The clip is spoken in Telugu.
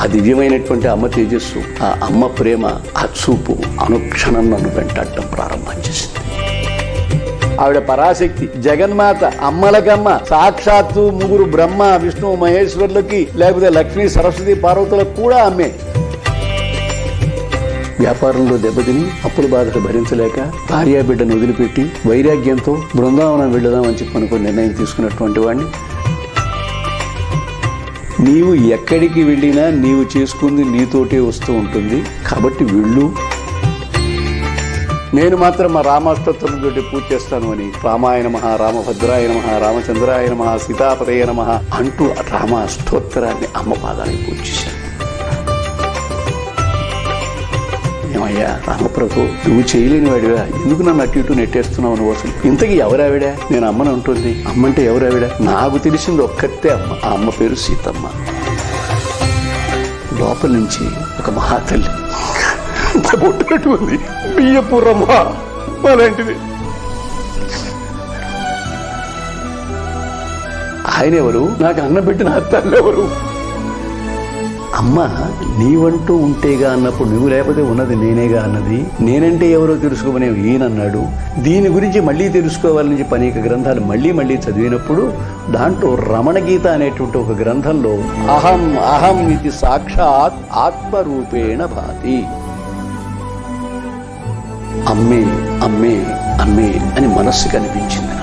ఆ దివ్యమైనటువంటి అమ్మ తేజస్సు, ఆ అమ్మ ప్రేమ, ఆ చూపు అనుక్షణం నన్ను వెంటాడటం ప్రారంభం చేసింది. ఆవిడ పరాశక్తి, జగన్మాత, అమ్మలకమ్మ, సాక్షాత్తు ముగ్గురు బ్రహ్మ విష్ణు మహేశ్వరులకి, లేకపోతే లక్ష్మీ సరస్వతి పార్వతులకు కూడా అమ్మే. వ్యాపారంలో దెబ్బతిని అప్పుల బాధలు భరించలేక భార్యా బిడ్డను వదిలిపెట్టి వైరాగ్యంతో బృందావనం వెళ్దామని చెప్పి అనుకుని నిర్ణయం తీసుకున్నటువంటి వాడిని. నీవు ఎక్కడికి వెళ్ళినా నీవు చేసుకుంది నీతోటే వస్తూ ఉంటుంది, కాబట్టి వెళ్ళు, నేను మాత్రం మా రామాష్టోత్తరంతో పూజ చేస్తాను అని రామాయ నమః, రామభద్రాయ నమః, రామచంద్రాయ నమః, సీతాపతయ నమః అంటూ రామాష్టోత్తరాన్ని అమ్మ పాదానికి పూజ చేశాను. ఏమయ్యా రామప్రభు, నువ్వు చేయలేని వాడివా, ఎందుకు నన్ను అటు ఇటు నెట్టేస్తున్నావు నువ్వు? అసలు ఇంతకీ ఎవరావిడ? నేను అమ్మని ఉంటుంది. అమ్మంటే ఎవరావిడ? నాకు తెలిసింది ఒక్కతే అమ్మ. ఆ అమ్మ పేరు సీతమ్మ. లోపల నుంచి ఒక మహాతల్లి కొట్టినట్టుంది, బియ్యపు రమ్మ అలాంటిది. ఆయన ఎవరు? నాకు అన్నం పెట్టిన తల్లి ఎవరు? అమ్మ నీవంటూ ఉంటేగా అన్నప్పుడు నువ్వు లేకపోతే ఉన్నది నేనేగా అన్నది. నేనంటే ఎవరో తెలుసుకోమని ఈయనన్నాడు. దీని గురించి మళ్ళీ తెలుసుకోవాలని చెప్పి అనేక గ్రంథాలు మళ్ళీ చదివినప్పుడు దాంట్లో రమణ గీత అనేటువంటి ఒక గ్రంథంలో అహం అహం ఇది సాక్షాత్ ఆత్మరూపేణ భాతి, అమ్మే అమ్మే అమ్మే అని మనస్సుకు అనిపించింది.